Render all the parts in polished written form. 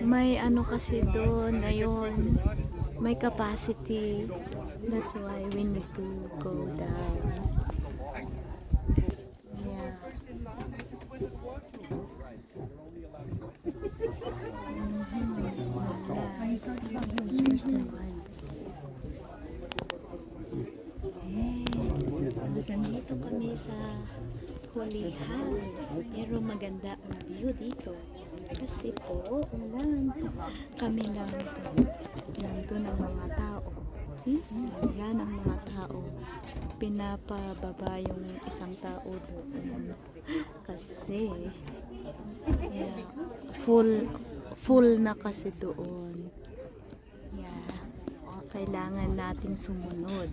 May ano kasi doon, ayun, may capacity. That's why we need to go down. Yeah. Nandito kami sa hulihan, pero maganda ang view dito kasi po ulan. Kami lang nandun ang mga tao. See? Yan ang mga tao. Pinapababa yung isang tao doon kasi yeah, full na kasi doon. Yeah. Kailangan nating sumunod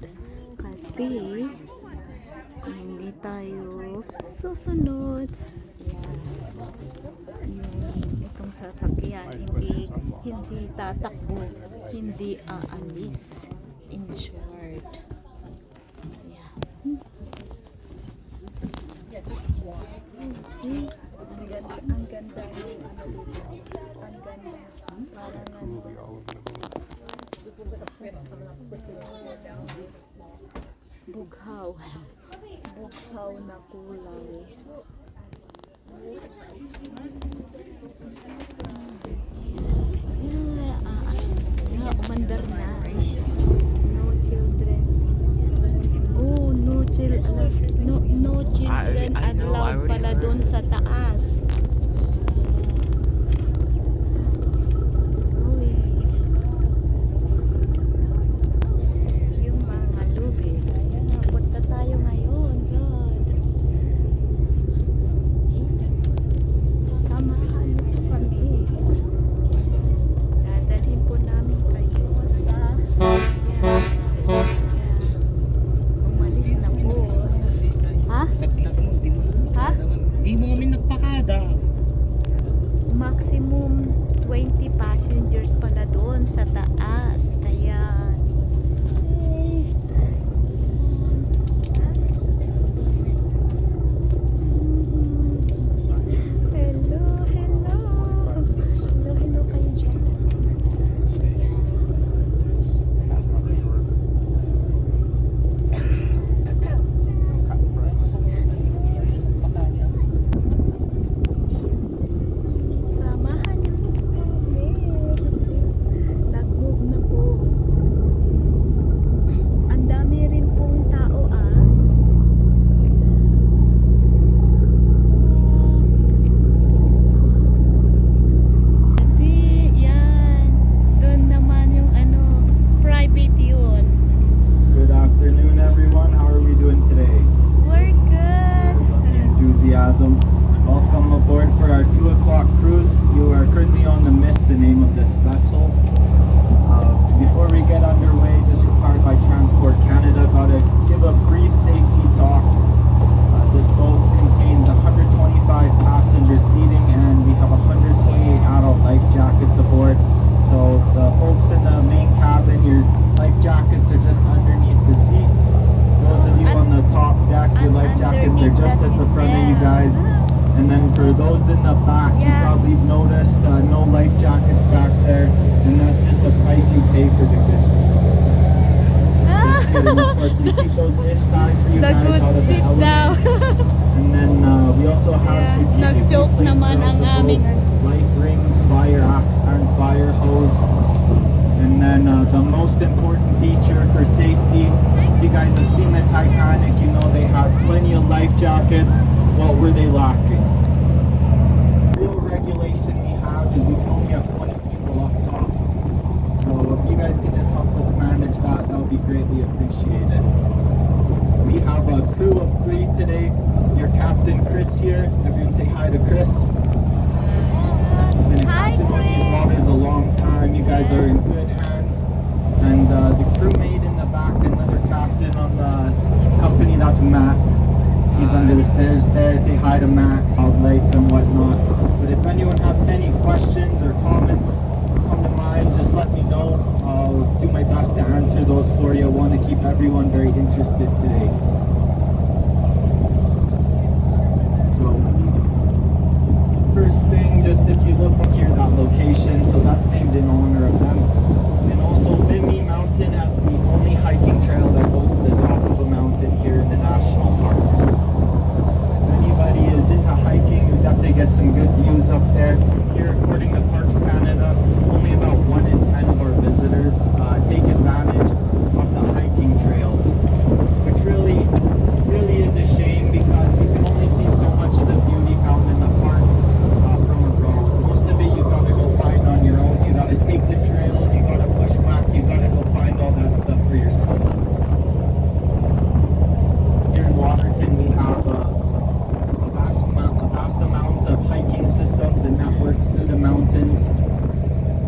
kasi kung hindi tayo susunod, yeah, itong sasakyan hindi tatakbo, hindi aalis, in short. Yeah. See? Ang ganda ng ano dito. Ang ganda. Parang ano. Bughaw na kulay. Umandar na. No children. Oh, no children allowed pala doon sa taas. Maximum 20 passengers pala doon sa taas. Kaya hello kayo dyan. Welcome aboard for our 2 o'clock cruise. You are currently on the Mist, the name of this vessel. Before we get underway, just required by Transport Canada, gotta give a brief safety talk. This boat contains 125 passenger seating and we have 128 adult life jackets aboard. So the folks in the main cabin, your life jackets are just underneath the seats. Those of you on the top deck, your life jackets are just at the front of you guys. And then for those in the back, you probably noticed no life jackets back there, and that's just the price you pay for the good seats. Just kidding, of course, we keep those inside for you guys out of the elements. And then we also have strategically placed life rings, fire axe, and fire hose. And then the most important feature for safety, if you guys have seen the Titanic, you know they had plenty of life jackets. What were they lacking? Real regulation we have is we can only have 20 people up top. So if you guys can just help us manage that, that would be greatly appreciated. We have a crew of 3 today. Your captain Chris here. Everyone say hi to Chris. It's been a captain on these waters a long time. You guys are in good hands. And the crewmate in the back, another captain on the company, that's Matt. He's under the stairs there. Say hi to Matt, Lake and whatnot. But if anyone has any questions or comments come to mind, just let me know. I'll do my best to answer those for you. I want to keep everyone very interested today. So, first thing really get some good views up there. Here, according to Parks Canada, only about 1 in 10 of our visitors take advantage of the hiking trails, which really is a shame because you can only see so much of the beauty found in the park from a road. Most of it you gotta go find on your own. You gotta take the trails, you gotta bushwhack, you gotta go find all that stuff for yourself. Here in Waterton, we have vast amounts of hiking systems and networks through the mountains.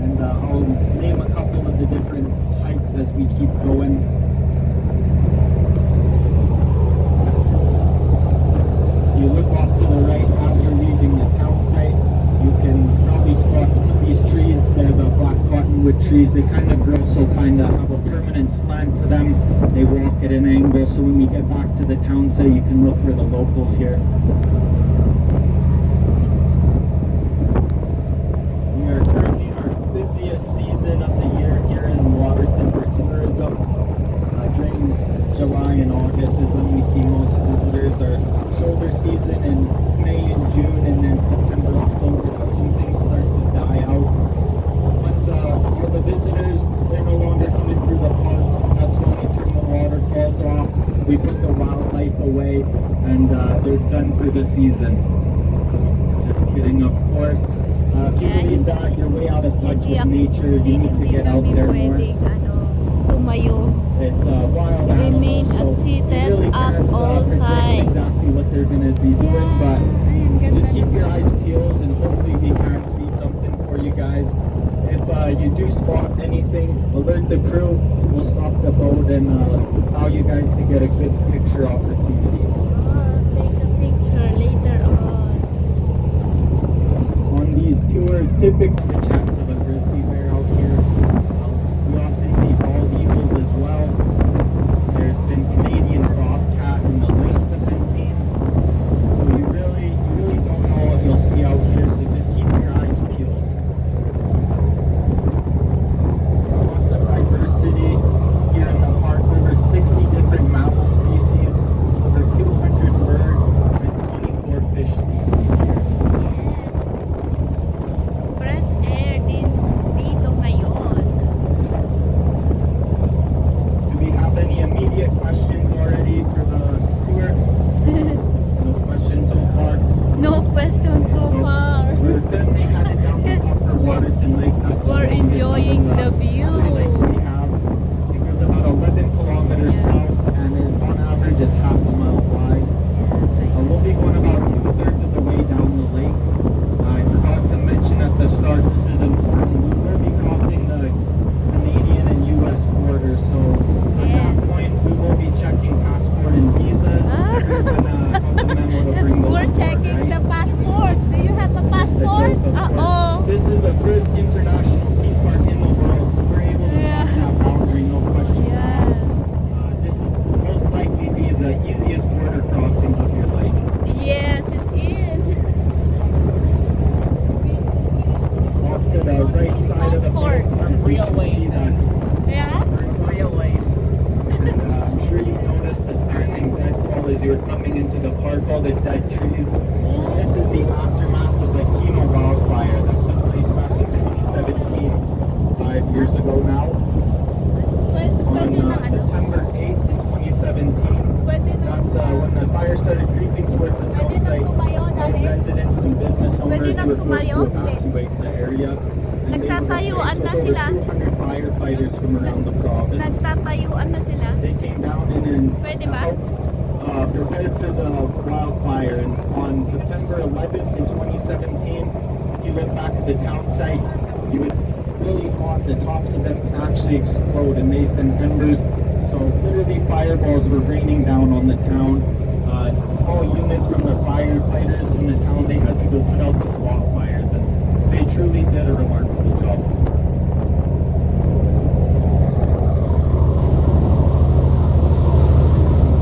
And I'll name a couple of the different hikes as we keep going. You look off to the right after leaving the town site, you can probably spot some of these trees. They're the black cottonwood trees. They kind of grow, so kind of have a permanent slant to them. They walk at an angle, so when we get back to the town site, you can look for the locals here. We are currently in our busiest season of the year here in Waterton for tourism. During July and August is when we see most visitors. Our shoulder season in May and June, and then September, October, that's when things start to die out. Once all the visitors, they're no longer coming through the park, that's when we turn the waterfalls off, we put the wildlife away, and they're done for the season. Just kidding, of course. If you believe that you're way out of touch with nature, you need to get out there more. Tumayo. It's wild Remain animals, so you unseated really at can't all predict times. exactly what they're going to be doing, but just keep your eyes peeled and hopefully we can see something for you guys. If you do spot anything, alert the crew. We'll stop the boat and allow you guys to get a good picture opportunity. Take a picture later on. On these tours, typically the chance of a grizzly bear out here. We often see bald eagles as well. There's been Canadian bobcat and the lynx have been seen. So you really don't know what you'll see out here, so just keep your eyes peeled. Lots of diversity here in the park. Over 60 different mammal species, over 200 bird and 24 fish species here. Fresh air dito ngayon. Do we have any immediate questions already for the tour? No questions so far. No question so far. We're currently headed down the upper Waterton Lake. That's the We're longest enjoying of the view. three lakes we have. It goes about 11 kilometers south, and on average it's half a mile wide. We'll be going about 2/3 of the way down the lake. I forgot to mention at the start, this is important. We will be crossing the Canadian and U.S. border, so at that point we will be checking passport and visas. Everyone got the memo to bring those We're aboard, checking right? the passports. Do you have a Just a passport? joke, of course. Uh-oh. This is the first international peace park in the world, so we're able to cross that boundary, no questions asked. This will most likely be the easiest border crossing of your life. Yes, it is. Off to the right side of the boat, we can see that Yeah? Railways. and, I'm sure you noticed the standing deadfall as you're coming into the park, all the dead trees. This is the aftermath of the Kino wildfire that took place back in 2017, 5 years ago now. On September 8th in 2017. That's when the fire started creeping towards the town site. All residents and business owners were forced to evacuate the area. And they were Nagtatayuan replaced na with sila. over 200 firefighters from around the province. Nagtatayuan na sila. They came down and Pwede ba? helped prepare for the wildfire. And on September 11th in 2017, if you look back at the town site, you would really hot. The tops of them actually explode and they send embers. So literally fireballs were raining down on the town. Small units from the firefighters in the town, they had to go put out the swamp fires, and they truly did a remarkable job.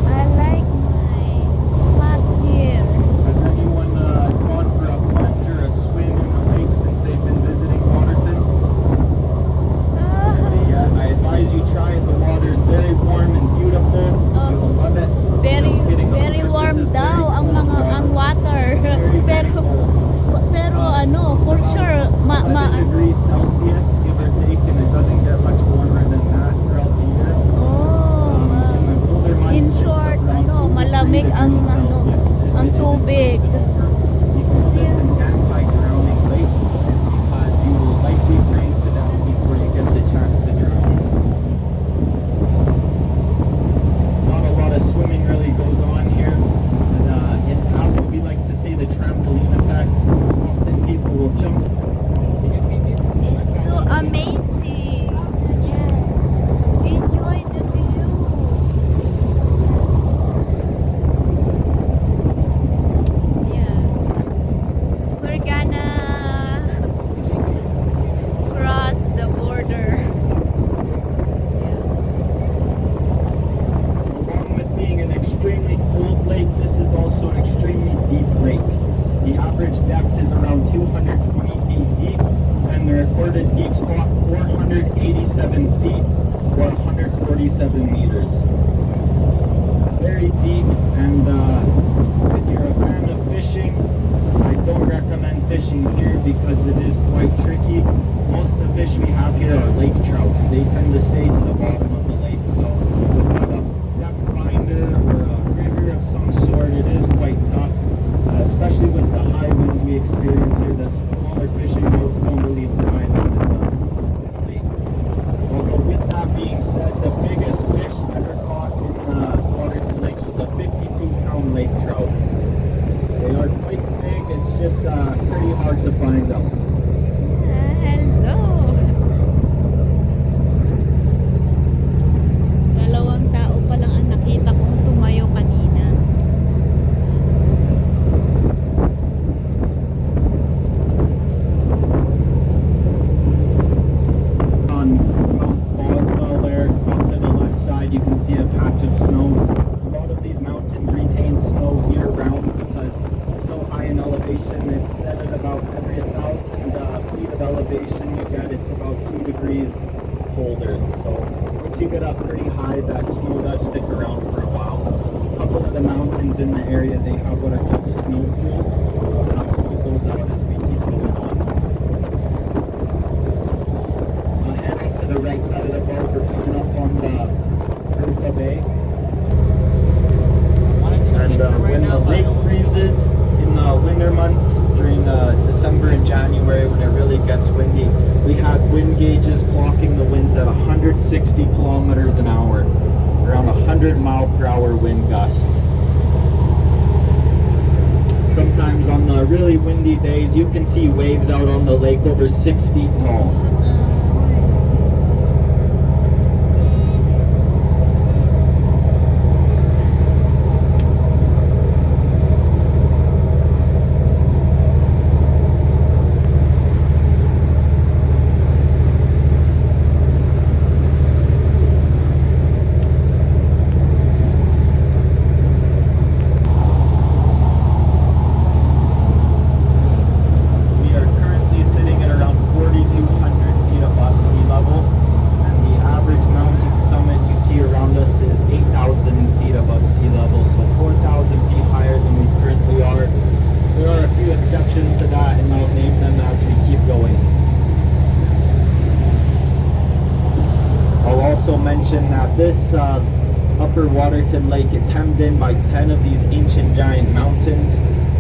I like my spot here. Has anyone gone for a plunge or a swim in the lake since they've been visiting Waterton? I advise you try it. The water is very warm and beautiful. You will love it. Very, Just kidding, of very course, this warm is daw very ang cold mga water. ang water. Very, very Pero cold. We're gonna cross the border. Along with being an extremely cold lake, this is also an extremely deep lake. The average depth is around 220 feet deep, and the recorded deep spot 487 feet or 147 meters. Very deep, and if you're a fan of fishing, I don't recommend fishing here because it is quite tricky. Most of the fish we have here are lake trout. They tend to stay to the bottom of the lake, so without a depth finder or a rigger of some sort, it is quite tough, especially with the high winds we experience here. The smaller fishing boats don't really thrive in the lake. Although with that being said, the biggest fish ever caught in Waterton lakes was a 52-pound lake trout. They are quite big, it's just pretty hard to find them. Hello! Dalawang tao pa lang ang nakita kong tumayo kanina. On Mount Boswell there, off to the left side, you can see a patch of snow. A lot of these mountains retain snow year-round because it's so high in elevation. It's set at about every 1,000 feet of elevation you get, it's about 2 degrees colder. So once you get up pretty high, that snow does stick around for a while. A couple of the mountains in the area, they have what are called snow fields. I'll point those out as we keep going on. Head up to the right side of the boat, we're coming up on the Urca Bay. And when the lake freezes in the winter months, during December and January when it really gets windy, we have wind gauges clocking the winds at 160 kilometers an hour, around 100-mile-per-hour wind gusts. Sometimes on the really windy days, you can see waves out on the lake over 6 feet tall. We are currently sitting at around 4,200 feet above sea level, and the average mountain summit you see around us is 8,000 feet above sea level, so 4,000 feet higher than we currently are. There are a few exceptions to that, and I'll name them as we keep going. I'll also mention that this upper Waterton Lake is hemmed in by 10 of these ancient giant mountains.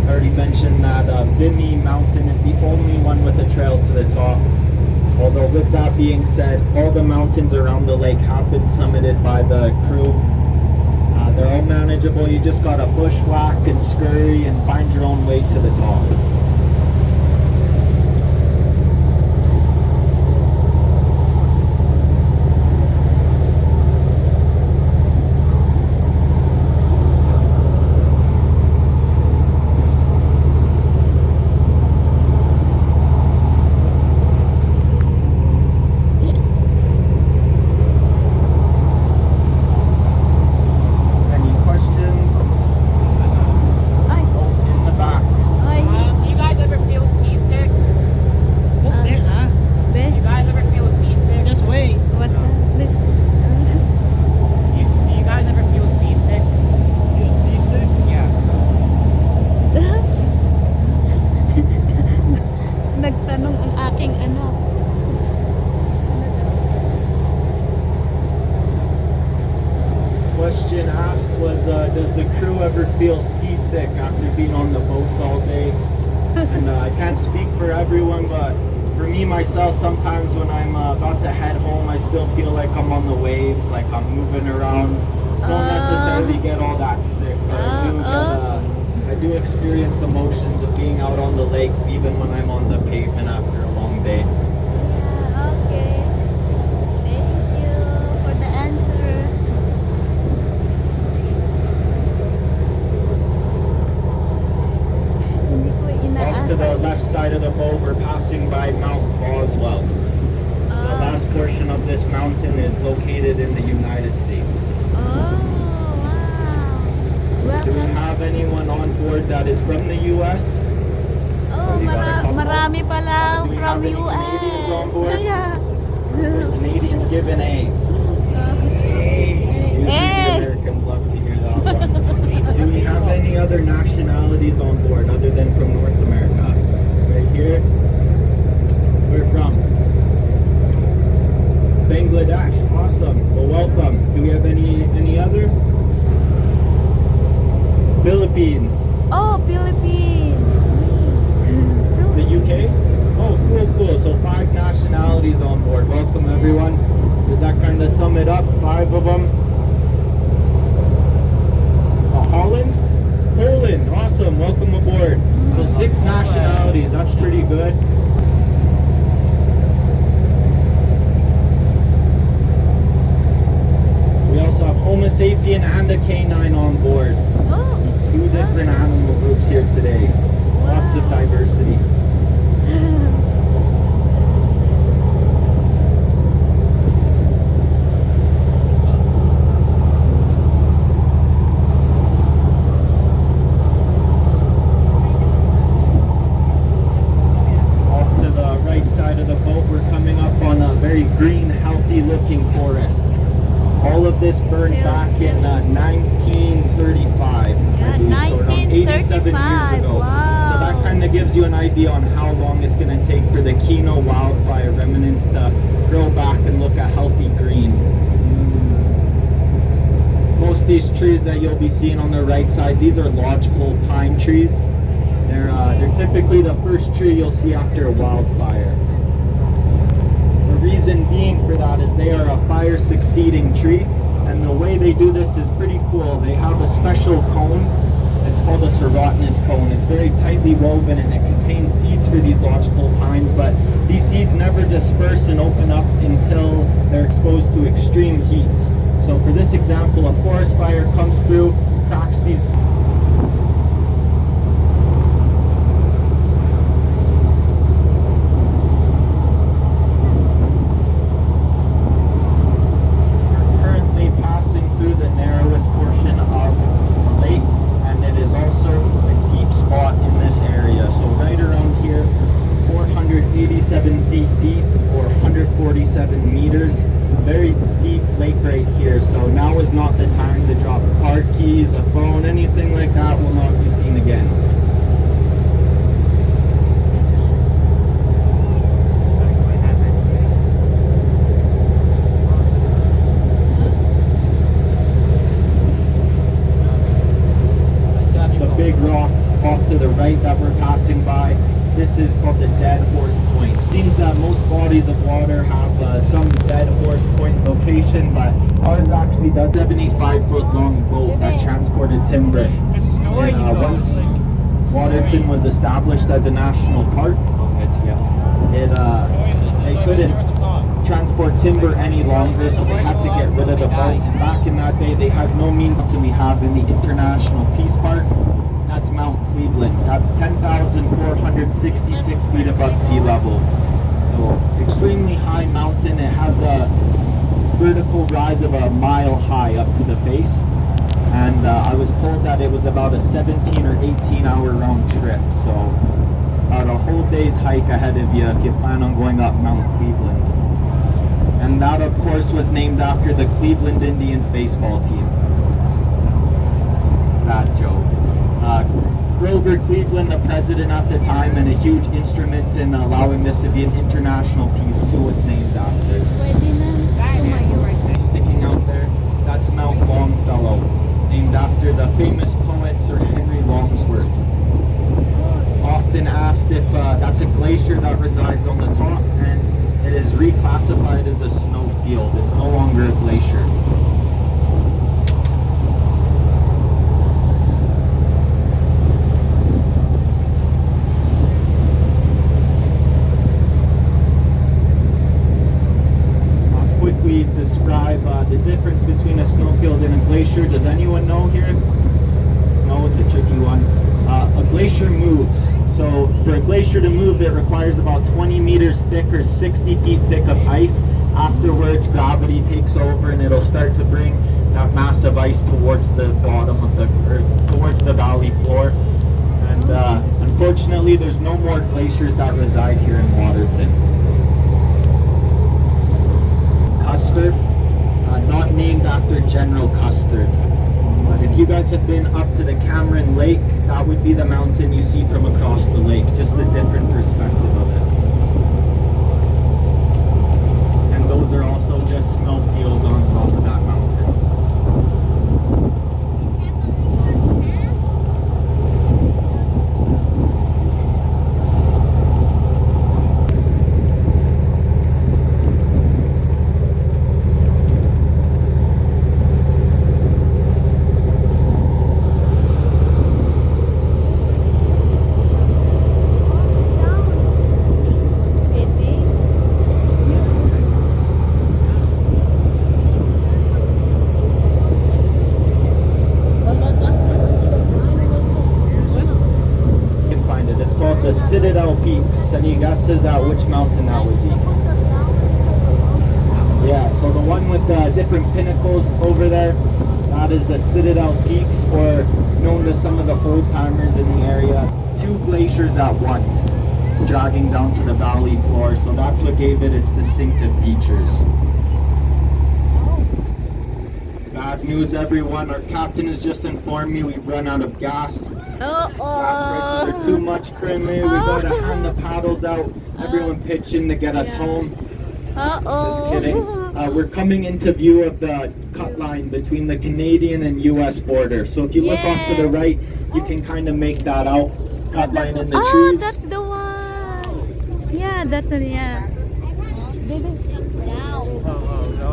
I already mentioned that Vimy Mountain is the only one with a trail to the top. Although with that being said, all the mountains around the lake have been summited by the crew. They're all manageable. You just gotta bushwhack and scurry and find your own way to the top. Any questions? Ay, In the back. ay. Do you guys ever feel seasick? Be, You guys ever feel seasick? Just wait. what the? This, Do you guys ever feel seasick? Feel seasick? Yeah. Nagtanong ang aking anak. Question asked was, does the crew ever feel seasick after being on the boats all day? And I can't speak for everyone, but for me myself, sometimes when I'm about to head home, I still feel like I'm on the waves, like I'm moving around. Don't necessarily get all that sick, but I do experience the motions of being out on the lake, even when I'm on the pavement after a long day. Yeah, okay. Thank you for the answer. Hindi ko Off to the inaasal. left left side of the boat, we're passing by Mount Boswell. The last portion of this mountain is located in the United States. Oh, wow. Do we Welcome. have anyone on board that is from the U.S.? Oh, we got a couple. marami pala Do we from have any US. Canadians on board? Yeah. The Canadians give an A. Usually Hey. the Americans love to hear that one. Do we have any other nationalities on board other than from North America? Right here. Where from? Bangladesh. Awesome. Well, welcome. Do we have any other? Philippines. Oh, Philippines. The UK? Oh, cool. So 5 nationalities on board. Welcome, everyone. Does that kind of sum it up? 5 of them. Holland? Poland. Awesome. Welcome aboard. So 6 nationalities. That's pretty good. We also have Homo sapien and a canine on board. Oh. 2 different animal groups here today. Lots of diversity. Off to the right side of the boat, we're coming up on a very green, healthy looking forest. All of this burned back in 1935, I believe, so around 87 years 1935, ago. wow. So that kind of gives you an idea on how long it's going to take for the Kino wildfire remnants to grow back and look a healthy green. Most of these trees that you'll be seeing on the right side, these are lodgepole pine trees. They're typically the first tree you'll see after a wildfire. The reason being for that is they are a fire succeeding tree, and the way they do this is pretty cool. They have a special cone. It's called a serotinous cone. It's very tightly woven and it contains seeds for these lodgepole pines, but these seeds never disperse and open up until they're exposed to extreme heats. So for this example, a forest fire comes through, cracks these. That we're passing by. This is called the Dead Horse Point. Seems that most bodies of water have some Dead Horse Point location, but ours actually does. 75-foot long boat that transported timber. And once Waterton was established as a national park, they couldn't transport timber any longer, so they had to get rid of the boat. And back in that day, they had no means to we have in the International Peace Park. That's Mount Cleveland. That's 10,466 feet above sea level. So extremely high mountain. It has a vertical rise of a mile high up to the face. And I was told that it was about a 17 or 18 hour round trip. So about a whole day's hike ahead of you if you plan on going up Mount Cleveland. And that of course was named after the Cleveland Indians baseball team. Bad joke. Grover Cleveland, the president at the time, and a huge instrument in allowing this to be an international piece to its named after. Sticking out there, that's Mount Longfellow, named after the famous poet Sir Henry Longsworth. Often asked if that's a glacier that resides on the top, and it is reclassified as a snowfield. It's no longer a glacier. Describe the difference between a snowfield and a glacier. Does anyone know here? No, it's a tricky one. A glacier moves. So for a glacier to move, move, it requires about 20 meters thick or 60 feet thick of ice. Afterwards, gravity takes over and it'll start to bring that massive ice towards the bottom of the, or towards the valley floor. And unfortunately, there's no more glaciers that reside here in Waterton. Custard, not named after General Custard. But if you guys have been up to the Cameron Lake, that would be the mountain you see from across the lake, just a different perspective of it. And those are also just snowfields on top of that mountain. Peaks. Any guesses at which mountain that would be? Yeah, so the one with the different pinnacles over there, that is the Citadel Peaks, or known to some of the old timers in the area, 2 glaciers at once, dragging down to the valley floor, so that's what gave it its distinctive features. Bad news, everyone, our captain has just informed me we've run out of gas. Gas prices are too much currently. We gotta hand the paddles out. Everyone pitch in to get us home. Just kidding. We're coming into view of the cut line between the Canadian and US border. So if you look off to the right, you can kind of make that out. Cut line in the trees. That's the one. Yeah, that's a, yeah.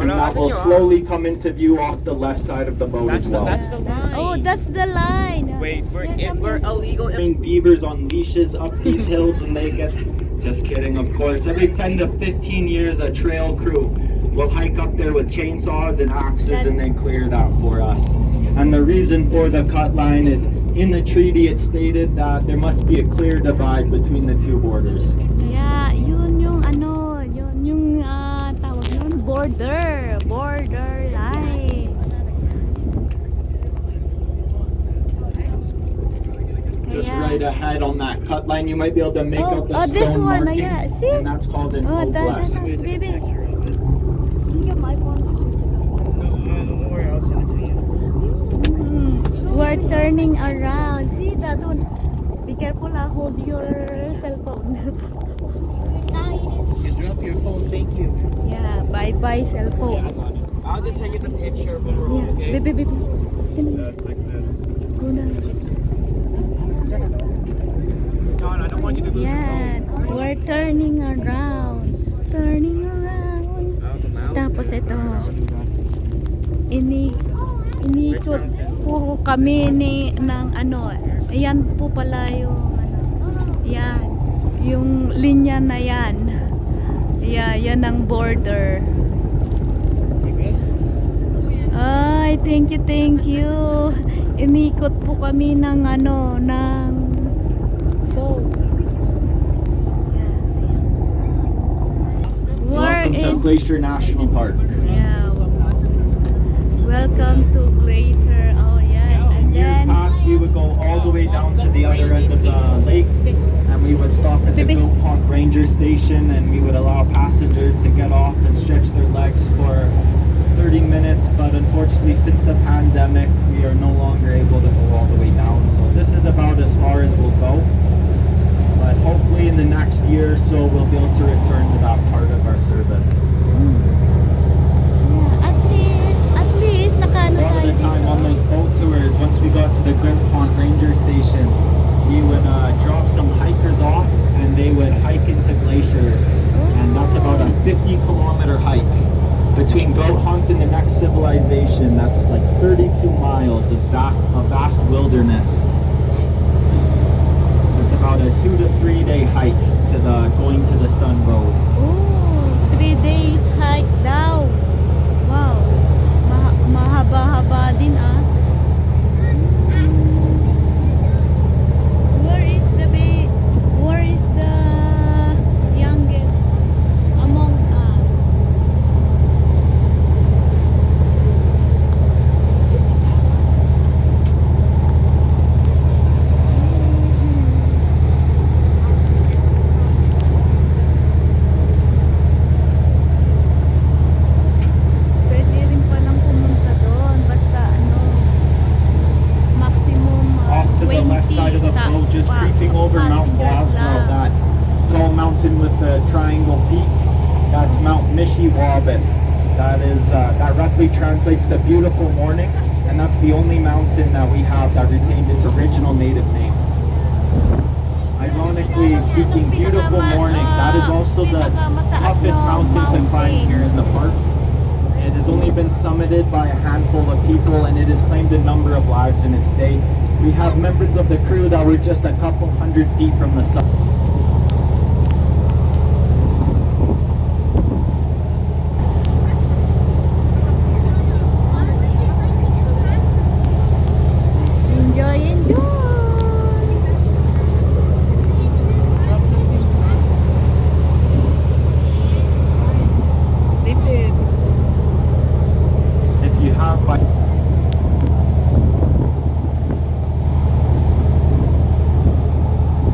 And that will slowly come into view off the left side of the boat as well. That's the line. Oh, that's the line. Wait, we're illegal. Beavers on leashes up these hills and they get... Just kidding, of course. Every 10 to 15 years, a trail crew will hike up there with chainsaws and axes and then clear that for us. And the reason for the cut line is in the treaty it stated that there must be a clear divide between the 2 borders. Yeah, yun yung ano, yun yung tawag nun, border line. Just right ahead on that cut line, you might be able to make out the this stone one, marking, yeah. See? and that's called an oblast. Baby. We're turning around. See that one? Be careful, hold your cell phone. You drop your phone, thank you. Yeah, bye cell phone. Yeah, I got it. I'll just send you the picture when we're home, okay? Baby. That's like this. Go na. John, I don't want you to lose your Yan. phone. We're turning around. Turning around. Tapos ito. Inikot po kami ng ano. Ayan po pala yung ano. Yan. Yung linya na yan. Yeah, yan ang border. Ay, thank you. Inikot po kami ng ano, ng boat. Yes. Welcome to Glacier National Park. Yeah. Welcome to Glacier. Oh, yeah. And Years then past, we would go all the way down to the other end of the lake, and we would stop at the Goat Pond Ranger Station, and we would allow passengers to get off and stretch their legs for 30 minutes, but unfortunately since the pandemic we are no longer able to go all the way down, so this is about as far as we'll go, but hopefully in the next year or so we'll be able to return to that part of our service. yeah, at least nakano A lot of tayo the time dito. on those boat tours, once we got to the Goat Pond Ranger Station, we would drop some hikers off and they would hike into Glacier, and that's about a 50-kilometer hike. Between Goat Hunt and the next civilization, that's like 32 miles, is a vast wilderness. So it's about a 2 to 3 day hike to the going to the Sun Road. Oh, 3 days hike daw. Wow. Mahaba-haba din ah. Where is the mountain with the triangle peak. That's Mount Mishiwabin. That roughly translates to beautiful morning, and that's the only mountain that we have that retained its original native name. Ironically speaking, beautiful morning, that is also the toughest mountain to climb here in the park. It has only been summited by a handful of people, and it has claimed a number of lives in its day. We have members of the crew that were just a couple hundred feet from the summit. Enjoy, enjoy. Zip it. If you have like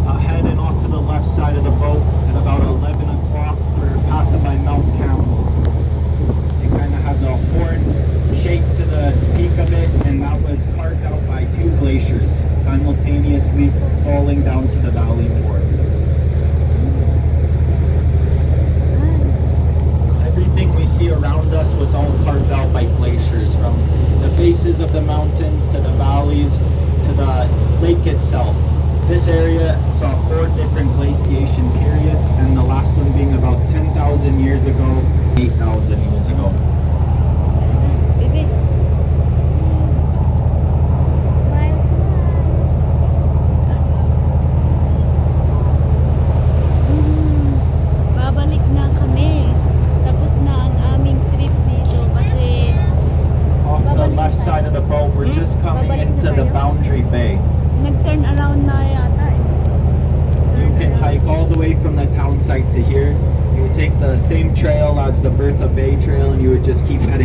ahead and off to the left side of the boat at about 11 o'clock, we're passing by Mount Campbell. It kind of has a horn shape to the peak of it, and that was carved out by two glaciers simultaneously falling down to the valley floor. Everything we see around us was all carved out by glaciers, from the faces of the mountains to the valleys to the lake itself. This area saw 4 different glaciation periods, and the last one being about 10,000 years ago, 8,000 years ago. Baby. Smile, smile. Babalik na kami. Tapos na ang aming trip dito kasi Off the left side of the boat, we're just coming Babalik na into the tayo? boundary bay. nag-turn around na yata eh. You can hike all the way from the town site to here. You would take the same trail as the Bertha Bay Trail, and you would just keep heading